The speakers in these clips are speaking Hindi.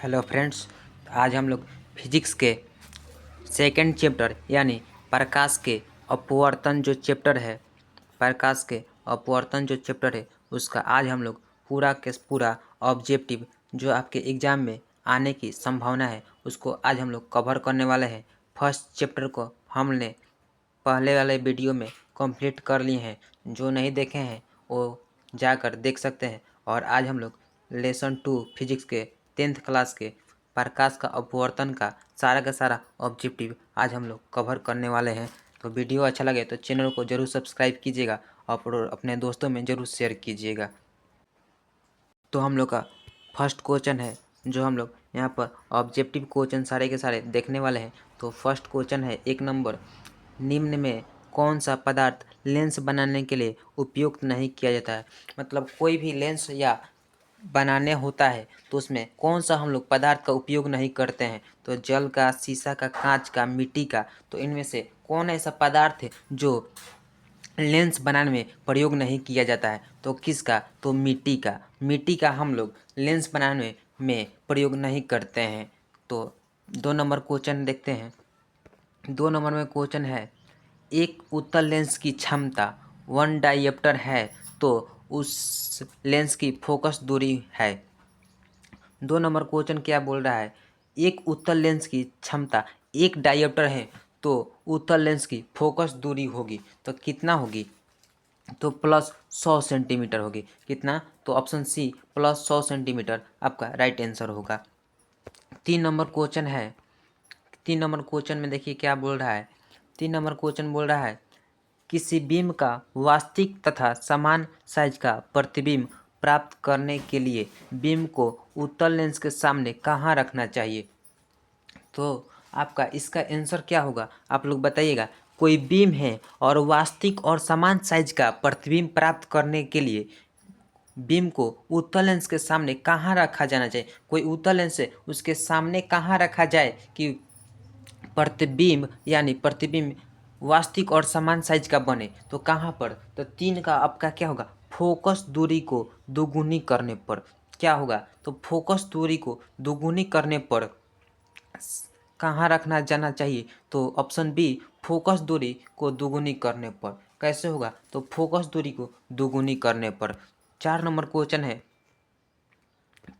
हेलो फ्रेंड्स, आज हम लोग फिजिक्स के सेकंड चैप्टर यानी प्रकाश के अपवर्तन जो चैप्टर है प्रकाश के अपवर्तन जो चैप्टर है उसका आज हम लोग पूरा के पूरा ऑब्जेक्टिव जो आपके एग्ज़ाम में आने की संभावना है उसको आज हम लोग कवर करने वाले हैं। फर्स्ट चैप्टर को हमने पहले वाले वीडियो में कंप्लीट कर लिए हैं। जो नहीं देखे हैं वो जाकर देख सकते हैं। और आज हम लोग लेसन 2 फिजिक्स के 10th क्लास के प्रकाश का अपवर्तन का सारा ऑब्जेक्टिव आज हम लोग कवर करने वाले हैं। तो वीडियो अच्छा लगे तो चैनल को ज़रूर सब्सक्राइब कीजिएगा और अपने दोस्तों में ज़रूर शेयर कीजिएगा। तो हम लोग का फर्स्ट क्वेश्चन है जो हम लोग यहाँ पर ऑब्जेक्टिव क्वेश्चन सारे के सारे देखने वाले हैं। तो फर्स्ट क्वेश्चन है 1 नंबर, निम्न में कौन सा पदार्थ लेंस बनाने के लिए उपयुक्त नहीं किया जाता है। मतलब कोई भी लेंस या बनाने होता है तो उसमें कौन सा हम लोग पदार्थ का उपयोग नहीं करते हैं। तो जल का, शीशा का, कांच का, मिट्टी का। तो इनमें से कौन ऐसा पदार्थ है जो लेंस बनाने में प्रयोग नहीं किया जाता है। तो किसका? तो मिट्टी का हम लोग लेंस बनाने में प्रयोग नहीं करते हैं। तो 2 नंबर क्वेश्चन देखते हैं। 2 नंबर में क्वेश्चन है, एक उत्तल लेंस की क्षमता 1 डायप्टर है तो उस लेंस की फोकस दूरी है। 2 नंबर क्वेश्चन क्या बोल रहा है, एक उत्तल लेंस की क्षमता 1 डायप्टर है तो उत्तल लेंस की फोकस दूरी होगी तो कितना होगी। तो प्लस 100 सेंटीमीटर होगी। कितना? तो ऑप्शन सी प्लस 100 सेंटीमीटर आपका राइट आंसर होगा। 3 नंबर क्वेश्चन है। 3 नंबर क्वेश्चन में देखिए क्या बोल रहा है। 3 नंबर क्वेश्चन बोल रहा है, किसी बीम का वास्तविक तथा समान साइज का प्रतिबिंब प्राप्त करने के लिए बीम को उत्तल लेंस के सामने कहाँ रखना चाहिए। तो आपका इसका आंसर क्या होगा आप लोग बताइएगा। कोई बीम है और वास्तविक और समान साइज का प्रतिबिंब प्राप्त करने के लिए बीम को उत्तल लेंस के सामने कहाँ रखा जाना चाहिए। कोई उत्तल लेंस है उसके सामने कहाँ रखा जाए कि प्रतिबिंब यानी प्रतिबिंब वास्तविक और समान साइज का बने। तो कहाँ पर? तो 3 का आपका क्या होगा, फोकस दूरी को दोगुनी करने पर। क्या होगा? तो फोकस दूरी को दोगुनी करने पर कहाँ रखना जाना चाहिए। तो ऑप्शन बी फोकस दूरी को दोगुनी करने पर। कैसे होगा? तो फोकस दूरी को दोगुनी करने पर। 4 नंबर क्वेश्चन है।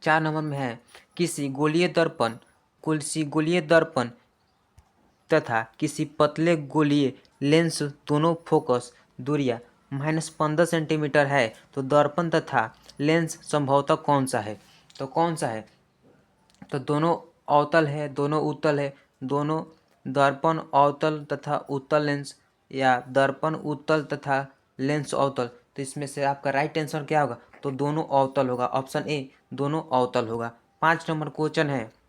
4 नंबर में है, किसी गोलीय दर्पण तथा किसी पतले गोलीय लेंस दोनों फोकस दूरियां -15 सेंटीमीटर है तो दर्पण तथा लेंस संभवतः कौन सा है। तो कौन सा है? तो दोनों अवतल है, दोनों उत्तल है, दोनों दर्पण अवतल तथा उत्तल लेंस या दर्पण उत्तल तथा लेंस अवतल। तो इसमें से आपका राइट आंसर क्या होगा? तो दोनों अवतल होगा। ऑप्शन ए दोनों अवतल होगा। 5 नंबर क्वेश्चन है।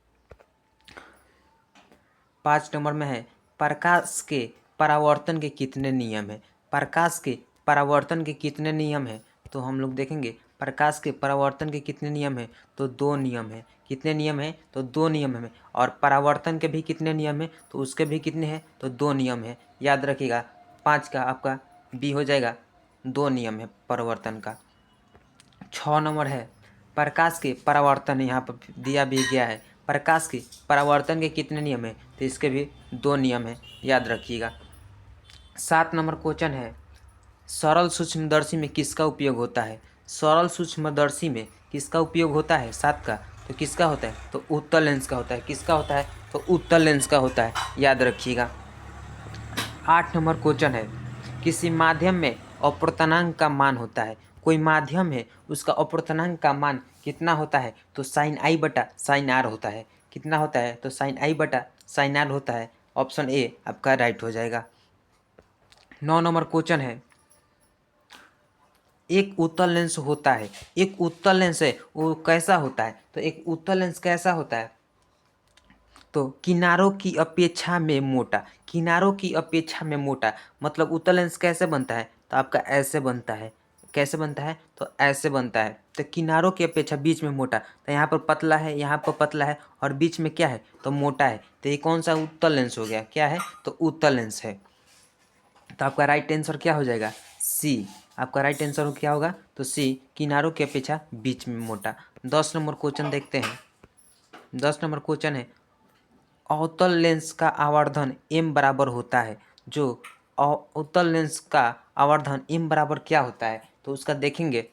5 नंबर में है, प्रकाश के परावर्तन के कितने नियम हैं। प्रकाश के परावर्तन के कितने नियम हैं। तो हम लोग देखेंगे प्रकाश के परावर्तन के कितने नियम हैं। तो 2 नियम हैं। कितने नियम हैं? तो 2 नियम हैं। और परावर्तन के भी कितने नियम हैं? तो उसके भी कितने हैं? तो 2 नियम हैं। याद रखिएगा 5 का आपका बी हो जाएगा। 2 नियम है परावर्तन का। 6 नंबर है, प्रकाश के परावर्तन यहाँ पर दिया भी गया है। प्रकाश के परावर्तन के कितने नियम हैं? तो इसके भी 2 नियम हैं। याद रखिएगा। 7 नंबर क्वेश्चन है, सरल सूक्ष्मदर्शी में किसका उपयोग होता है। सरल सूक्ष्मदर्शी में किसका उपयोग होता है? 7 का। तो किसका होता है? तो उत्तल लेंस का होता है। किसका होता है? तो उत्तल लेंस का होता है। याद रखिएगा। 8 नंबर क्वेश्चन है, किसी माध्यम में अपवर्तनांक का मान होता है। कोई माध्यम है उसका अपवर्तनांक का मान कितना होता है। तो साइन आई बटा साइन आर होता है। कितना होता है? तो साइन आई बटा साइन आर होता है। ऑप्शन ए आपका राइट हो जाएगा। 9 नंबर क्वेश्चन है, एक उत्तल लेंस होता है। एक उत्तल लेंस है वो कैसा होता है। तो एक उत्तल लेंस कैसा होता है? तो किनारों की अपेक्षा में मोटा। किनारों की अपेक्षा में मोटा मतलब उत्तल लेंस कैसे बनता है। तो आपका ऐसे बनता है। कैसे बनता है? तो ऐसे बनता है। तो किनारों की अपेक्षा बीच में मोटा। तो यहाँ पर पतला है, यहाँ पर पतला है और बीच में क्या है? तो मोटा है। तो ये कौन सा उत्तल लेंस हो गया? क्या है? तो उत्तल लेंस है। तो आपका राइट आंसर क्या हो जाएगा? सी। आपका राइट आंसर क्या होगा? तो सी, किनारों की अपेक्षा बीच में मोटा। 10 नंबर क्वेश्चन देखते हैं। 10 नंबर क्वेश्चन है, अवतल लेंस का आवर्धन m बराबर होता है। जो अवतल लेंस का आवर्धन m बराबर क्या होता है, तो उसका देखेंगे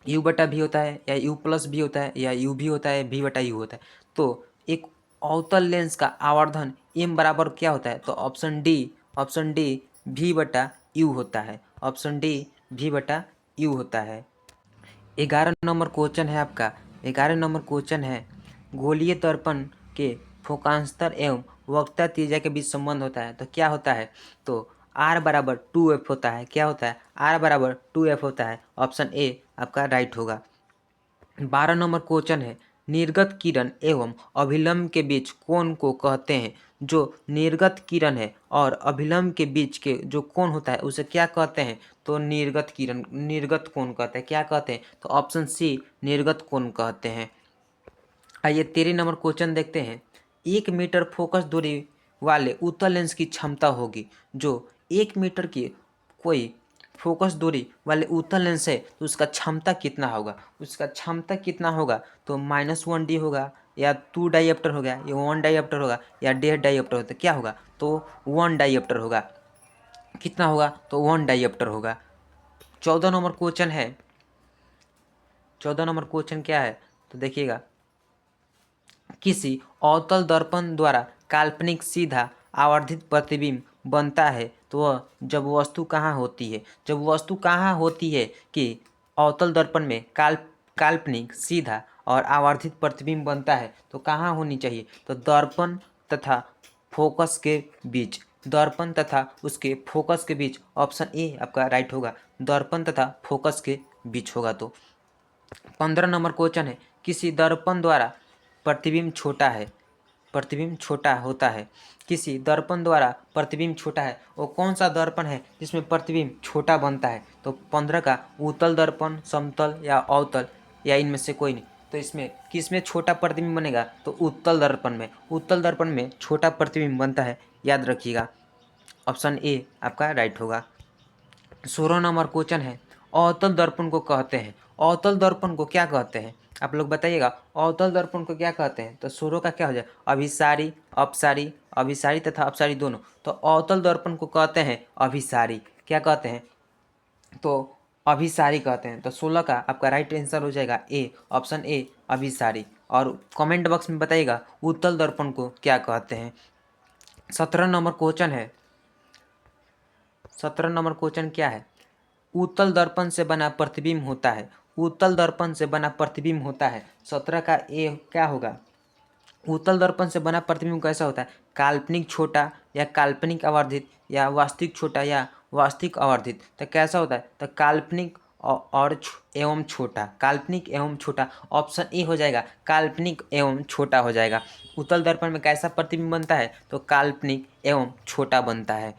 u बटा v होता है, या u प्लस v होता है, या u भी होता है, v बटा u होता है। तो एक अवतल लेंस का आवर्धन m बराबर क्या होता है, तो ऑप्शन डी v बटा u होता है। ऑप्शन डी v बटा u होता है। 11 नंबर क्वेश्चन है आपका। 11 नंबर क्वेश्चन है, गोलीय दर्पण के फोकांतर एवं वक्रता त्रिज्या के बीच संबंध होता है, तो क्या होता है, तो r बराबर 2f होता है। क्या होता है, r बराबर 2f होता है। ऑप्शन ए आपका राइट होगा। 12 नंबर क्वेश्चन है, निर्गत किरण एवं अभिलंब के बीच कोण को कहते हैं। जो निर्गत किरण है और अभिलंब के बीच के जो कोण होता है उसे क्या कहते हैं, तो निर्गत किरण, निर्गत कोण कहते हैं। क्या कहते हैं, तो ऑप्शन सी निर्गत कोण कहते हैं। आइए 13 नंबर क्वेश्चन देखते हैं। 1 मीटर फोकस दूरी वाले उत्तल लेंस की क्षमता होगी। जो 1 मीटर की कोई फोकस दूरी वाले उत्तल लेंस है तो उसका क्षमता कितना होगा, उसका क्षमता कितना होगा, तो -1D होगा, या 2 डाइप्टर होगा, या 1 डाइप्टर होगा, या 1.5 डाइप्टर होगा। तो क्या होगा, तो 1 डाइप्टर होगा। कितना होगा, तो 1 डाइप्टर होगा। 14 नंबर क्वेश्चन है। 14 नंबर क्वेश्चन क्या है, तो देखिएगा, किसी अवतल दर्पण द्वारा काल्पनिक सीधा आवर्धित प्रतिबिंब बनता है तो वह जब वस्तु कहाँ होती है, जब वस्तु कहाँ होती है कि अवतल दर्पण में काल्पनिक सीधा और आवर्धित प्रतिबिंब बनता है, तो कहाँ होनी चाहिए, तो दर्पण तथा फोकस के बीच। दर्पण तथा उसके फोकस के बीच। ऑप्शन ए आपका राइट होगा, दर्पण तथा फोकस के बीच होगा। तो 15 नंबर क्वेश्चन है, किसी दर्पण द्वारा प्रतिबिंब छोटा है, प्रतिबिंब छोटा होता है। किसी दर्पण द्वारा प्रतिबिंब छोटा है, वो कौन सा दर्पण है जिसमें प्रतिबिंब छोटा बनता है, तो 15 का उत्तल दर्पण, समतल या अवतल, या इनमें से कोई नहीं। तो इसमें किसमें छोटा प्रतिबिंब बनेगा, तो उत्तल दर्पण में। उत्तल दर्पण में छोटा प्रतिबिंब बनता है, याद रखिएगा। ऑप्शन ए आपका राइट होगा। 16 नंबर क्वेश्चन है, अवतल दर्पण को कहते हैं। अवतल दर्पण को क्या कहते हैं, आप लोग बताइएगा। अवतल दर्पण को क्या कहते हैं, तो 16 का क्या हो जाए, अभिसारी, अपसारी, अभिसारी तथा अपसारी दोनों। तो अवतल दर्पण को कहते हैं अभिसारी। क्या कहते हैं, तो अभिसारी कहते हैं। तो 16 का आपका राइट आंसर हो जाएगा ए, ऑप्शन ए अभिसारी। और कमेंट बॉक्स में बताइएगा उत्तल दर्पण को क्या कहते हैं। 17 नंबर क्वेश्चन है। 17 नंबर क्वेश्चन क्या है, उत्तल दर्पण से बना प्रतिबिंब होता है। उत्तल दर्पण से बना प्रतिबिंब होता है। 17 का ए क्या होगा, उत्तल दर्पण से बना प्रतिबिंब कैसा होता है, काल्पनिक छोटा, या काल्पनिक आवर्धित, या वास्तविक छोटा, या वास्तविक आवर्धित। तो कैसा होता है, तो काल्पनिक और एवं छोटा, काल्पनिक एवं छोटा। ऑप्शन ए हो जाएगा, काल्पनिक एवं छोटा हो जाएगा। उत्तल दर्पण में कैसा प्रतिबिंब बनता है, तो काल्पनिक एवं छोटा बनता है।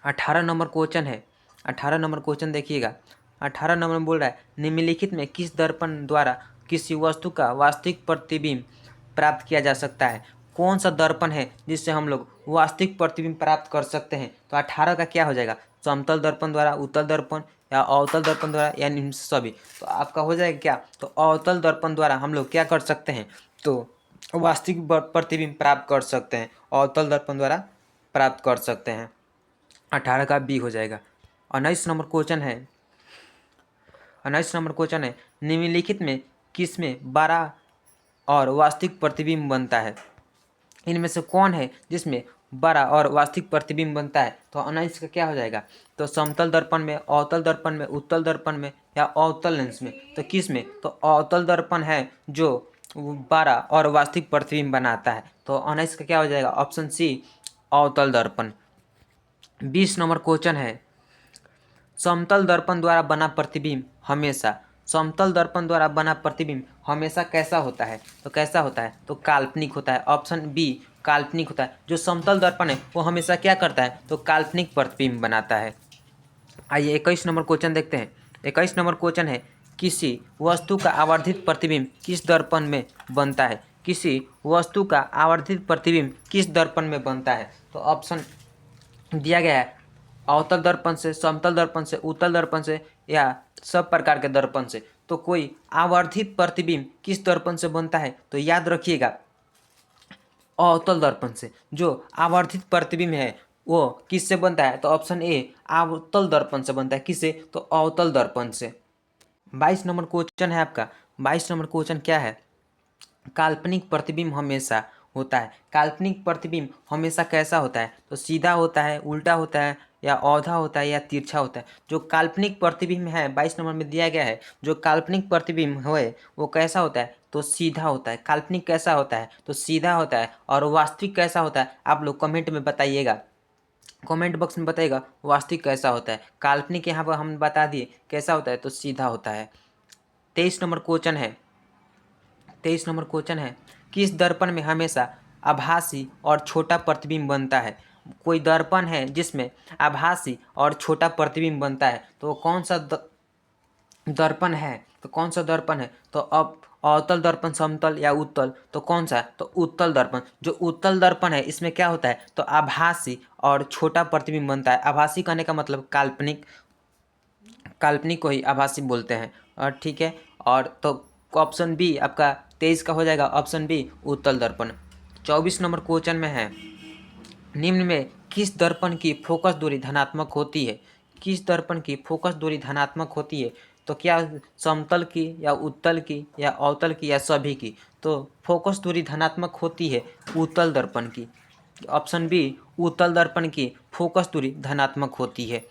18 नंबर क्वेश्चन है। 18 नंबर क्वेश्चन देखिएगा। 18 नंबर में बोल रहा है, निम्नलिखित में किस दर्पण द्वारा किसी वस्तु का वास्तविक प्रतिबिंब प्राप्त किया जा सकता है। कौन सा दर्पण है जिससे हम लोग वास्तविक प्रतिबिंब प्राप्त कर सकते हैं, तो 18 का क्या हो जाएगा, समतल दर्पण द्वारा, उत्तल दर्पण, या अवतल दर्पण द्वारा, या इन सभी। तो आपका हो जाएगा क्या, तो अवतल दर्पण द्वारा हम लोग क्या कर सकते हैं, तो वास्तविक प्रतिबिंब प्राप्त कर सकते हैं, अवतल दर्पण द्वारा प्राप्त कर सकते हैं। 18 का बी हो जाएगा। 19 नंबर क्वेश्चन है। 19 नंबर क्वेश्चन है, निम्नलिखित में किसमें बड़ा और वास्तविक प्रतिबिंब बनता है। इनमें से कौन है जिसमें बड़ा और वास्तविक प्रतिबिंब बनता है, तो 19 का क्या हो जाएगा, तो समतल दर्पण में, अवतल दर्पण में, उत्तल दर्पण में, या अवतल लेंस में। तो किस में, तो अवतल दर्पण है जो बड़ा और वास्तविक प्रतिबिंब बनाता है। तो 19 का क्या हो जाएगा, ऑप्शन सी अवतल दर्पण। 20 नंबर क्वेश्चन है, समतल दर्पण द्वारा बना प्रतिबिंब हमेशा, समतल दर्पण द्वारा बना प्रतिबिंब हमेशा कैसा होता है, तो कैसा होता है, तो काल्पनिक होता है। ऑप्शन बी काल्पनिक होता है। जो समतल दर्पण है वो हमेशा क्या करता है, तो काल्पनिक प्रतिबिंब बनाता है। आइए 21 नंबर क्वेश्चन देखते हैं। 21 नंबर क्वेश्चन है, किसी वस्तु का आवर्धित प्रतिबिंब किस दर्पण में बनता है। किसी वस्तु का आवर्धित प्रतिबिंब किस दर्पण में बनता है, तो ऑप्शन दिया गया है, अवतल दर्पण से, समतल दर्पण से, उत्तल दर्पण से, या सब प्रकार के दर्पण से। तो कोई आवर्धित प्रतिबिंब किस दर्पण से बनता है? तो याद रखिएगा अवतल दर्पण से। जो आवर्धित प्रतिबिंब है वो किससे बनता है? तो ऑप्शन ए अवतल दर्पण से बनता है। किससे? तो अवतल दर्पण से। 22 नंबर क्वेश्चन है आपका। 22 नंबर क्वेश्चन क्या है? काल्पनिक प्रतिबिंब हमेशा होता है। काल्पनिक प्रतिबिंब हमेशा कैसा होता है? तो सीधा होता है, उल्टा होता है, या औधा होता है, या तिरछा होता है। जो काल्पनिक प्रतिबिंब है 22 नंबर में दिया गया है, जो काल्पनिक प्रतिबिंब है वो कैसा होता है? तो सीधा होता है। काल्पनिक कैसा होता है? तो सीधा होता है। और वास्तविक कैसा होता है? आप लोग कमेंट में बताइएगा, कमेंट बॉक्स में बताइएगा वास्तविक कैसा होता है। काल्पनिक यहाँ पर हम बता दिए कैसा होता है, तो सीधा होता है। 23 नंबर क्वेश्चन है। 23 नंबर क्वेश्चन है, किस दर्पण में हमेशा आभासी और छोटा प्रतिबिंब बनता है? कोई दर्पण है जिसमें आभासी और छोटा प्रतिबिंब बनता है, तो वो कौन सा दर्पण है? तो कौन सा दर्पण है? तो अब अवतल दर्पण, समतल या उत्तल? तो कौन सा? तो उत्तल दर्पण। जो उत्तल दर्पण है इसमें क्या होता है? तो आभासी और छोटा प्रतिबिंब बनता है। आभासी कहने का मतलब काल्पनिक, काल्पनिक को ही आभासी बोलते हैं। और ठीक है, और तो ऑप्शन बी आपका 23 का हो जाएगा, ऑप्शन बी उत्तल दर्पण। 24 नंबर क्वेश्चन में है, निम्न में किस दर्पण की फोकस दूरी धनात्मक होती है? किस दर्पण की फोकस दूरी धनात्मक होती है? तो क्या समतल की, या उत्तल की, या अवतल की, या सभी की? तो फोकस दूरी धनात्मक होती है उत्तल दर्पण की। ऑप्शन बी उत्तल दर्पण की फोकस दूरी धनात्मक होती है।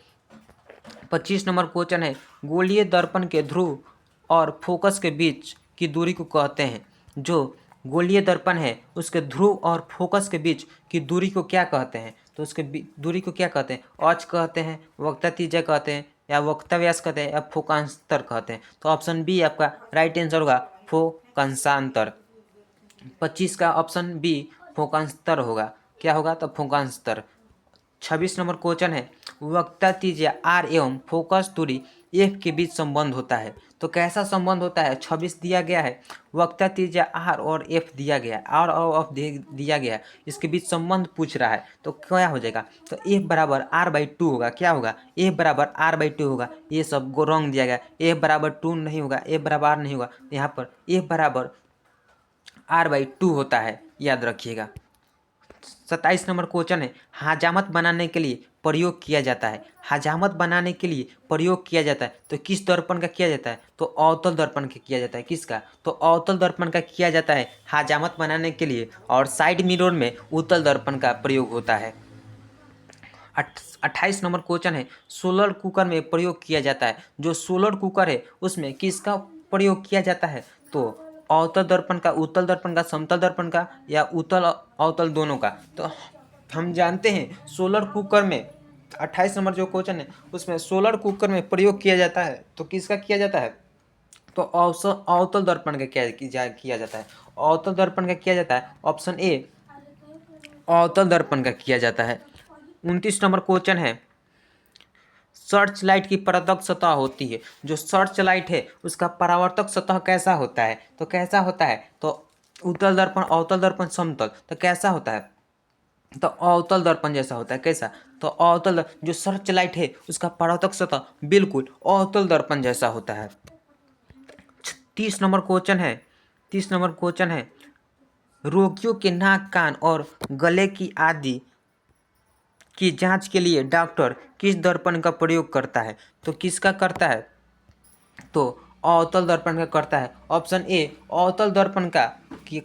25 नंबर क्वेश्चन है, गोलीय दर्पण के ध्रुव और फोकस के बीच की दूरी को कहते हैं। जो गोलीय दर्पण है उसके ध्रुव और फोकस के बीच की दूरी को क्या कहते हैं? तो उसके दूरी को क्या कहते हैं? औच कहते हैं, वक्रता त्रिज्या कहते हैं, या वक्रता व्यास कहते हैं, या फोकांतर कहते हैं? तो ऑप्शन बी आपका राइट आंसर होगा फोकांशांतर। 25 का ऑप्शन बी फोकांतर होगा। क्या होगा? तो फोकांतर। 26 नंबर क्वेश्चन है, वक्रता त्रिज्या आर एवं फोकस दूरी एफ के बीच संबंध होता है। तो कैसा संबंध होता है? 26 दिया गया है, वक्रता त्रिज्या आर और एफ दिया गया है, आर और एफ दिया गया है, इसके बीच संबंध पूछ रहा है। तो क्या हो जाएगा? तो एफ बराबर आर बाई टू होगा। क्या होगा? एफ बराबर आर बाई टू होगा। ये सब रॉन्ग दिया गया, एफ बराबर टू नहीं होगा, एफ बराबर आर नहीं होगा, यहाँ पर एफ बराबर आर बाई टू होता है, याद रखिएगा। 27 नंबर क्वेश्चन है, हजामत बनाने के लिए प्रयोग किया जाता है। हजामत बनाने के लिए प्रयोग किया जाता है तो किस दर्पण का किया जाता है? तो अवतल दर्पण का किया जाता है। किसका? तो अवतल दर्पण का किया जाता है हजामत बनाने के लिए, और साइड मिरर में उत्तल दर्पण का प्रयोग होता है। 28 नंबर क्वेश्चन है, सोलर कुकर में प्रयोग किया जाता है। जो सोलर कुकर है उसमें किसका प्रयोग किया जाता है? तो अवतल दर्पण का, उत्तल दर्पण का, समतल दर्पण का, या उत्तल अवतल दोनों का? तो हम जानते हैं सोलर कुकर में 28 नंबर जो क्वेश्चन है उसमें सोलर कुकर में प्रयोग किया जाता है, तो किसका किया जाता है? तो अवतल दर्पण का किया जाता है। अवतल दर्पण का किया जाता है, ऑप्शन ए अवतल दर्पण का किया जाता है। 29 नंबर क्वेश्चन है, सर्च लाइट की परावर्तक सतह होती है। जो सर्च लाइट है उसका परावर्तक सतह कैसा होता है? तो कैसा होता है? तो उत्तल दर्पण, अवतल दर्पण, समतल? तो कैसा होता है? तो अवतल दर्पण जैसा होता है। कैसा? तो अवतल, जो सर्च लाइट है उसका परावर्तक सतह बिल्कुल अवतल दर्पण जैसा होता है। 30 नंबर क्वेश्चन है, 30 नंबर क्वेश्चन है, रोगियों के नाक, कान और गले की आदि की जांच के लिए डॉक्टर किस दर्पण का प्रयोग करता है? तो किसका करता है? तो अवतल दर्पण का करता है। ऑप्शन ए अवतल दर्पण का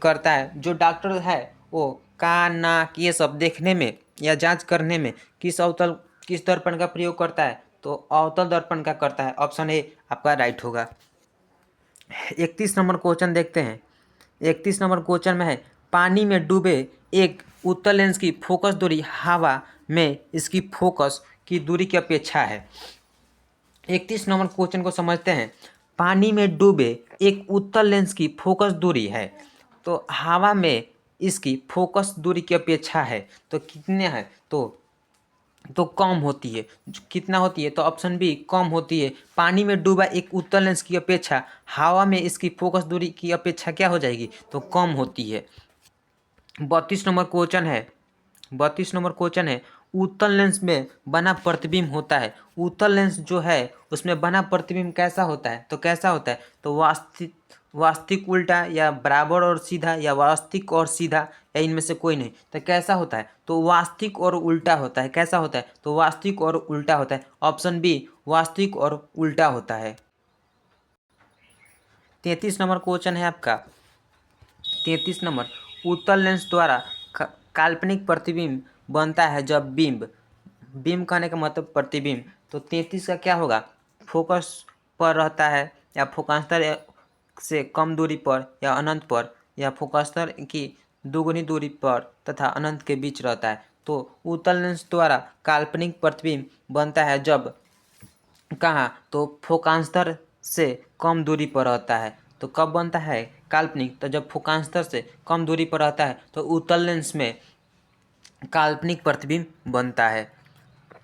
करता है। जो डॉक्टर है वो कान, नाक ये सब देखने में या जांच करने में किस दर्पण का प्रयोग करता है? तो अवतल दर्पण का करता है। ऑप्शन ए आपका राइट होगा। 31 नंबर क्वेश्चन देखते हैं। 31 नंबर क्वेश्चन में है, पानी में डूबे एक उत्तल लेंस की फोकस दूरी हवा में इसकी फोकस की दूरी की अपेक्षा है। 31 नंबर क्वेश्चन को समझते हैं। पानी में डूबे एक उत्तल लेंस की फोकस दूरी है, तो हवा में इसकी फोकस दूरी की अपेक्षा है तो कितने है? तो कम होती है। कितना होती है? तो ऑप्शन बी कम होती है। पानी में डूबा एक उत्तल लेंस की अपेक्षा हवा में इसकी फोकस दूरी की अपेक्षा क्या हो जाएगी? तो कम होती है। 32 नंबर क्वेश्चन है, 32 नंबर क्वेश्चन है, उत्तल लेंस में बना प्रतिबिंब होता है। उत्तल लेंस जो है उसमें बना प्रतिबिंब कैसा होता है, तो कैसा होता है, तो वास्तविक उल्टा या बराबर और सीधा या वास्तविक और सीधा या इनमें से कोई नहीं। तो कैसा होता है, तो वास्तविक और उल्टा होता है। कैसा होता है, तो वास्तविक और उल्टा होता है। ऑप्शन बी वास्तविक और उल्टा होता है। 33 नंबर क्वेश्चन है आपका। 33 नंबर, उत्तल लेंस द्वारा काल्पनिक प्रतिबिंब बनता है जब बिंब, बिंब कहने का मतलब प्रतिबिंब, तो 33 का क्या होगा, फोकस पर रहता है या फोकांतर से कम दूरी पर या अनंत पर या फोकांतर की दुगुनी दूरी पर तथा अनंत के बीच रहता है। तो उत्तल लेंस द्वारा काल्पनिक प्रतिबिंब बनता है जब कहाँ, तो फोकांतर से कम दूरी पर रहता है। तो कब बनता है काल्पनिक, तो जब फोकांतर से कम दूरी पर रहता है तो उत्तल लेंस में काल्पनिक प्रतिबिंब बनता है।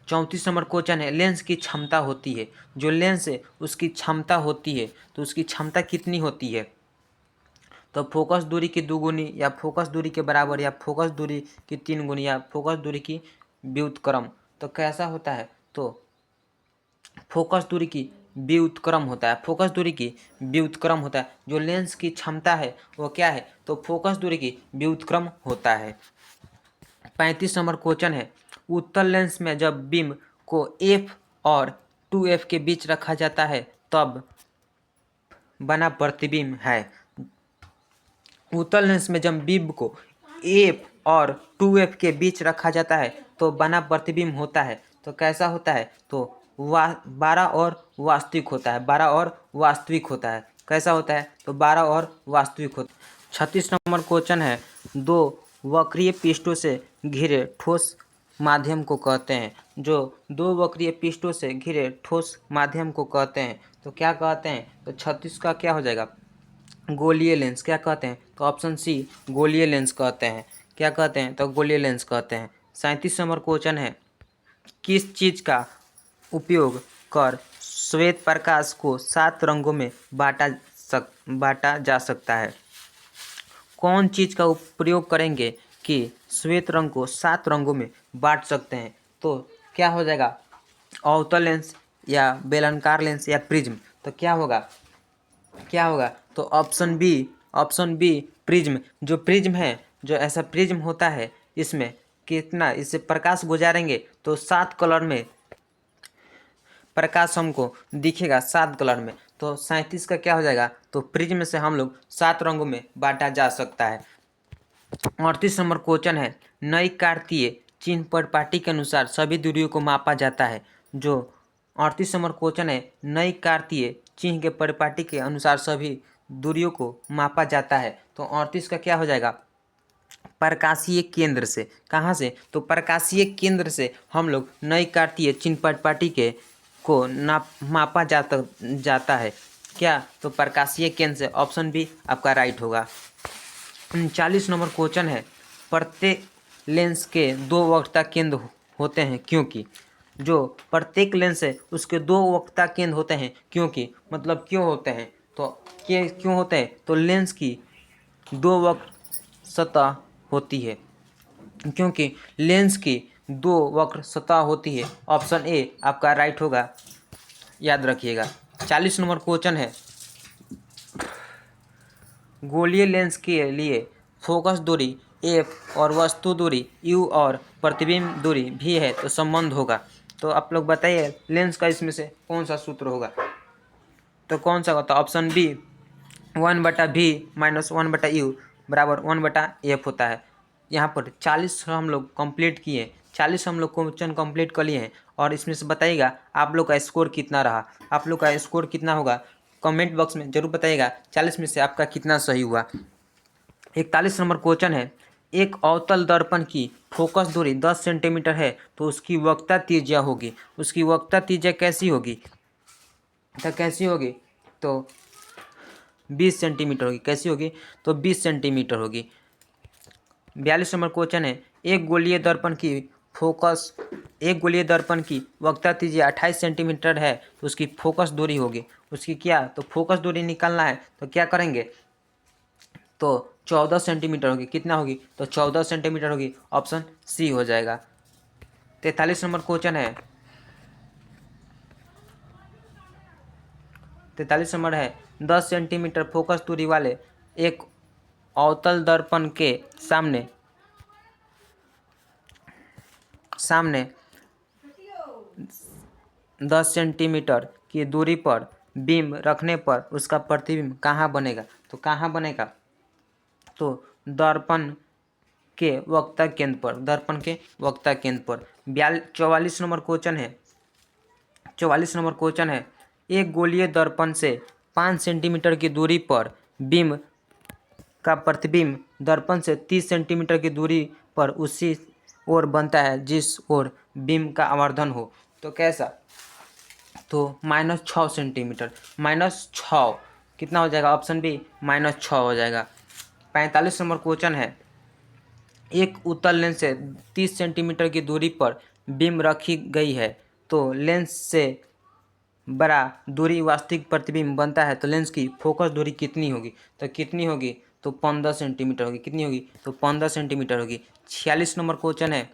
34 नंबर क्वेश्चन है, लेंस की क्षमता होती है, जो लेंस है उसकी क्षमता होती है, तो उसकी क्षमता कितनी होती है, तो फोकस दूरी की दुगुनी या फोकस दूरी के बराबर या फोकस दूरी की 3 गुनी या फोकस दूरी की व्युत्क्रम। तो कैसा होता है, तो फोकस दूरी की व्युत्क्रम होता है। फोकस दूरी की व्युत्क्रम होता है। जो लेंस की क्षमता है वो क्या है, तो फोकस दूरी की व्युत्क्रम होता है। 35 नंबर क्वेश्चन है, उत्तल लेंस में जब बीम को f और 2f के बीच रखा जाता है तब बना प्रतिबिंब है। उत्तल लेंस में जब बीम को f और 2f के बीच रखा जाता है तो बना प्रतिबिंब होता है। तो कैसा होता है, तो 12 और वास्तविक होता है। 12 और वास्तविक होता है। कैसा होता है, तो 12 और वास्तविक होता है। 36 नंबर क्वेश्चन है, दो वक्रीय पृष्ठों से घिरे ठोस माध्यम को कहते हैं। जो दो वक्रीय पृष्ठों से घिरे ठोस माध्यम को कहते हैं, तो क्या कहते हैं, तो 36 का क्या हो जाएगा, गोलीय लेंस। क्या कहते हैं, तो ऑप्शन सी गोलीय लेंस कहते हैं। क्या कहते हैं, तो गोलीय लेंस कहते हैं। 37 नंबर क्वेश्चन है, किस चीज का उपयोग कर श्वेत प्रकाश को 7 रंगों में बांटा जा सकता है। कौन चीज का प्रयोग करेंगे कि श्वेत रंग को 7 रंगों में बांट सकते हैं, तो क्या हो जाएगा, अवतल लेंस या बेलनाकार लेंस या प्रिज्म। तो क्या होगा, क्या होगा, तो ऑप्शन बी प्रिज्म। जो प्रिज्म है, जो ऐसा प्रिज्म होता है, इसमें कितना, इससे प्रकाश गुजारेंगे तो 7 कलर में प्रकाश हमको दिखेगा, 7 कलर में। तो 37 का क्या हो जाएगा, तो प्रिज्म से हम लोग 7 रंगों में बांटा जा सकता है। 38 नंबर क्वेश्चन है, नई कार्तीय चिन्ह परिपाटी के अनुसार सभी दूरियों को मापा जाता है। जो 38 नंबर क्वेश्चन है, नई कार्तीय चिन्ह के परिपाटी के अनुसार सभी दूरियों को मापा जाता है। तो 38 का क्या हो जाएगा, प्रकाशीय केंद्र से। कहाँ से, तो प्रकाशीय केंद्र से हम लोग नई कार्तीय चिन्ह परिपाटी के को मापा जाता है। क्या, तो प्रकाशीय केंद्र से। ऑप्शन बी आपका राइट होगा। 39 नंबर क्वेश्चन है, प्रत्येक लेंस के 2 वक्रता केंद्र होते हैं क्योंकि। जो प्रत्येक लेंस है उसके 2 वक्रता केंद्र होते हैं क्योंकि, मतलब क्यों होते हैं, तो क्यों होते हैं, तो लेंस की 2 वक्र सतह होती है, क्योंकि लेंस की 2 वक्र सतह होती है। ऑप्शन ए आपका राइट होगा, याद रखिएगा। 40 नंबर क्वेश्चन है, गोलीय लेंस के लिए फोकस दूरी f और वस्तु दूरी u और प्रतिबिंब दूरी v है तो संबंध होगा। तो आप लोग बताइए लेंस का इसमें से कौन सा सूत्र होगा, तो कौन सा होता है, option B 1/v minus 1/u बराबर 1/f होता है। यहाँ पर 40 हम लोग कंप्लीट किए, 40 हम लोग क्वेश्चन कंप्लीट कर लिए हैं। और इसमें से बताइएगा आप लोग का स्कोर कितना रहा, आप लोग का स्कोर कितना होगा कमेंट बॉक्स में जरूर बताइएगा। 40 में से आपका कितना सही हुआ। 41 नंबर क्वेश्चन है, एक अवतल दर्पण की फोकस दूरी 10 सेंटीमीटर है तो उसकी वक्रता त्रिज्या होगी। उसकी वक्रता त्रिज्या कैसी होगी, तो कैसी होगी, तो 20 सेंटीमीटर होगी। कैसी होगी, तो 20 सेंटीमीटर होगी। 42 नंबर क्वेश्चन है, एक गोलीय दर्पण की वक्रता त्रिज्या 28 सेंटीमीटर है तो उसकी फोकस दूरी होगी। उसकी क्या, तो फोकस दूरी निकालना है तो क्या करेंगे, तो 14 सेंटीमीटर होगी। कितना होगी, तो 14 सेंटीमीटर होगी। ऑप्शन सी हो जाएगा। 43 नंबर क्वेश्चन है, 43 नंबर है 10 सेंटीमीटर फोकस दूरी वाले एक अवतल दर्पण के सामने सामने 10 सेंटीमीटर की दूरी पर बीम रखने पर उसका प्रतिबिंब कहाँ बनेगा? तो कहाँ बनेगा? तो दर्पण के वक्ता केंद्र पर, दर्पण के वक्ता केंद्र पर। 44 नंबर क्वेश्चन है, 44 नंबर क्वेश्चन है एक गोलीय दर्पण से 5 सेंटीमीटर की दूरी पर बीम का प्रतिबिंब दर्पण से 30 सेंटीमीटर की दूरी पर उसी ओर बनता है जिस ओर बीम का आवर्धन हो। तो कैसा? तो -6 सेंटीमीटर, -6 कितना हो जाएगा? ऑप्शन बी -6 हो जाएगा। 45 नंबर क्वेश्चन है एक उत्तल लेंस से 30 सेंटीमीटर की दूरी पर बीम रखी गई है, तो लेंस से बड़ा दूरी वास्तविक प्रतिबिंब बनता है, तो लेंस की फोकस दूरी कितनी होगी? तो कितनी होगी? तो 15 सेंटीमीटर होगी। कितनी होगी? तो 15 सेंटीमीटर होगी। 46 नंबर क्वेश्चन है,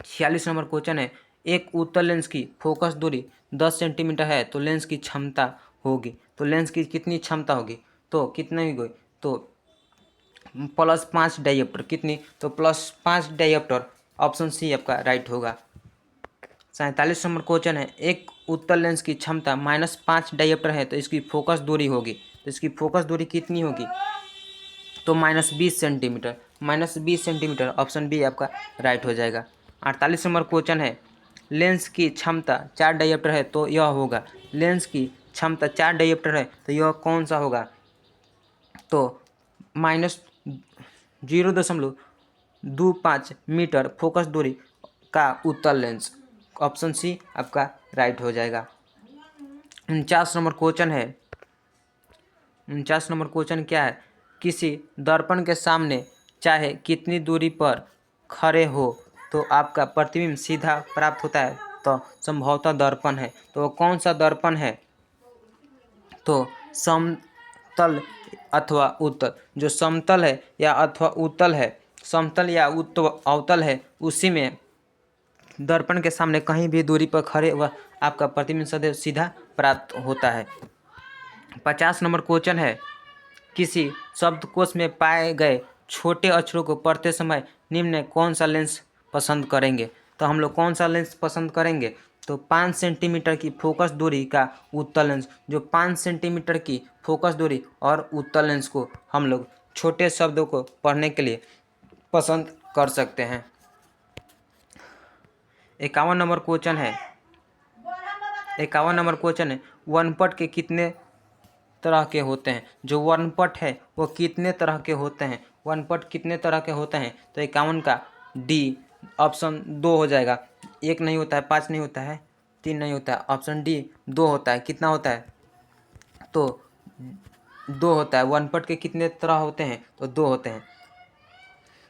46 नंबर क्वेश्चन है एक उत्तल लेंस की फोकस दूरी 10 सेंटीमीटर है, तो लेंस की क्षमता होगी, तो लेंस की कितनी क्षमता होगी? तो कितनी होगी? तो +5 डायप्टर। कितनी? तो +5 डायप्टर। ऑप्शन सी आपका राइट होगा। 47 नंबर क्वेश्चन है एक उत्तल लेंस की क्षमता -5 डायप्टर है, तो इसकी फोकस दूरी होगी, तो इसकी फोकस दूरी कितनी होगी? तो -20 सेंटीमीटर, -20 सेंटीमीटर। ऑप्शन बी आपका राइट हो जाएगा। 48 नंबर क्वेश्चन है लेंस की क्षमता 4 डायप्टर है, तो यह होगा, लेंस की क्षमता 4 डायप्टर है, तो यह कौन सा होगा? तो -0.25 मीटर फोकस दूरी का उत्तल लेंस। ऑप्शन सी आपका राइट हो जाएगा। 49 नंबर क्वेश्चन है, 49 नंबर क्वेश्चन क्या है? किसी दर्पण के सामने चाहे कितनी दूरी पर खड़े हो तो आपका प्रतिबिंब सीधा प्राप्त होता है, तो संभवतः दर्पण है। तो वो कौन सा दर्पण है? तो समतल अथवा उत्तल। जो समतल है या अथवा उत्तल है, समतल या अवतल है, उसी में दर्पण के सामने कहीं भी दूरी पर खड़े हुआ आपका प्रतिबिंब सदैव सीधा प्राप्त होता है। 50 नंबर क्वेश्चन है किसी शब्दकोश में पाए गए छोटे अक्षरों को पढ़ते समय निम्न में कौन सा लेंस पसंद करेंगे? तो हम लोग कौन सा लेंस पसंद करेंगे? तो 5 सेंटीमीटर की फोकस दूरी का उत्तल लेंस। जो 5 सेंटीमीटर की फोकस दूरी और उत्तल लेंस को हम लोग छोटे शब्दों को पढ़ने के लिए पसंद कर सकते हैं। 51 नंबर क्वेश्चन है, 51 नंबर क्वेश्चन है वर्णपट के कितने तरह के होते हैं? जो वर्णपट है वो कितने तरह के होते हैं? वर्णपट कितने तरह के होते हैं? तो 51 का डी ऑप्शन 2 हो जाएगा। 1 नहीं होता है, 5 नहीं होता है, 3 नहीं होता है, ऑप्शन डी 2 होता है। कितना होता है? तो 2 होता है। वर्णपट के कितने तरह होते हैं? तो 2 होते हैं।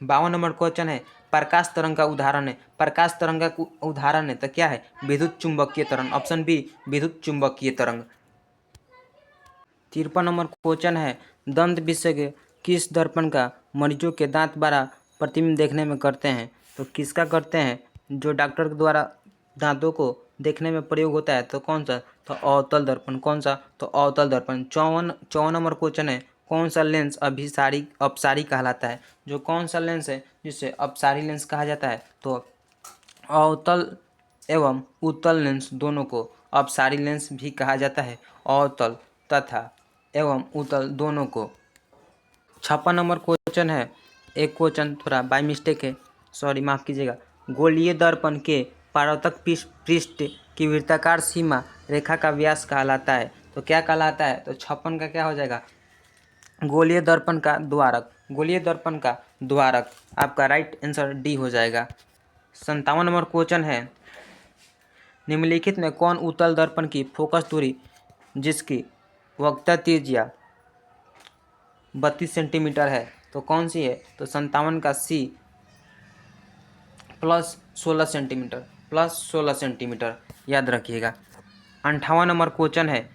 52 नंबर क्वेश्चन है प्रकाश तरंग का उदाहरण है। प्रकाश तरंग का उदाहरण है तो क्या है? विद्युत चुंबकीय तरंग। ऑप्शन बी विद्युत चुंबकीय तरंग। 53 नंबर क्वेश्चन है दंत विशेषज्ञ किस दर्पण का मरीजों के दांत बारा प्रतिबिंब देखने में करते हैं? तो किसका करते हैं? जो डॉक्टर के द्वारा दांतों को देखने में प्रयोग होता है, तो कौन सा? तो अवतल दर्पण। कौन सा? तो अवतल दर्पण। 54 नंबर क्वेश्चन है कौन सा लेंस अपसारी कहलाता है? जो कौन सा लेंस है जिसे अपसारी लेंस कहा जाता है? तो अवतल एवं उत्तल लेंस दोनों को अपसारी लेंस भी कहा जाता है। अवतल तथा एवं उत्तल दोनों को। 56 नंबर क्वेश्चन है, एक क्वेश्चन थोड़ा बाय मिस्टेक है, सॉरी माफ़ कीजिएगा। गोलीय दर्पण के परावर्तक पृष्ठ की वृत्ताकार सीमा रेखा का व्यास कहलाता है। तो क्या कहलाता है? तो 56 का क्या हो जाएगा? गोलीय दर्पण का द्वारक। गोलीय दर्पण का द्वारक आपका राइट आंसर डी हो जाएगा। 57 नंबर क्वेश्चन है निम्नलिखित में कौन उत्तल दर्पण की फोकस दूरी जिसकी वक्ता त्रिज्या 32 सेंटीमीटर है, तो कौन सी है? तो 57 का सी +16 सेंटीमीटर, +16 सेंटीमीटर याद रखिएगा। 58 नंबर क्वेश्चन है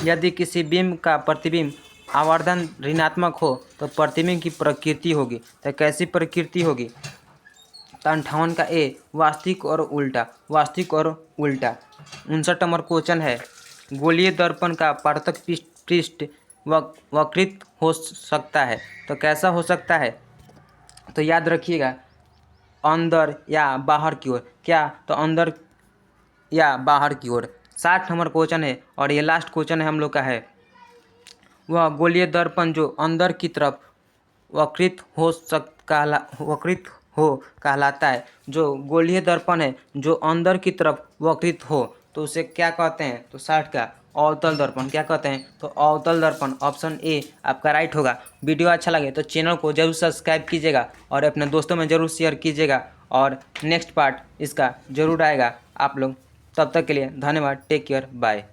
यदि किसी बिंब का प्रतिबिंब आवर्धन ऋणात्मक हो तो प्रतिबिंब की प्रकृति होगी। तो कैसी प्रकृति होगी? तो 58 का ए वास्तविक और उल्टा, वास्तविक और उल्टा। 59 नंबर क्वेश्चन है, गोलीय दर्पण का पारतक पृष्ठ वक्रित हो सकता है, तो कैसा हो सकता है? तो याद रखिएगा, अंदर या बाहर की ओर। क्या? तो अंदर या बाहर की ओर। 60 नंबर क्वेश्चन है और ये लास्ट क्वेश्चन है हम लोग का है, वह गोलीय दर्पण जो अंदर की तरफ वक्रित हो कहलाता है। जो गोलीय दर्पण है जो अंदर की तरफ वक्रित हो तो उसे क्या कहते हैं? तो 60 का अवतल दर्पण। क्या कहते हैं? तो अवतल दर्पण। ऑप्शन ए आपका राइट होगा। वीडियो अच्छा लगे तो चैनल को जरूर सब्सक्राइब कीजिएगा और अपने दोस्तों में ज़रूर शेयर कीजिएगा और नेक्स्ट पार्ट इसका ज़रूर आएगा आप लोग। तब तक के लिए धन्यवाद। Take care, bye.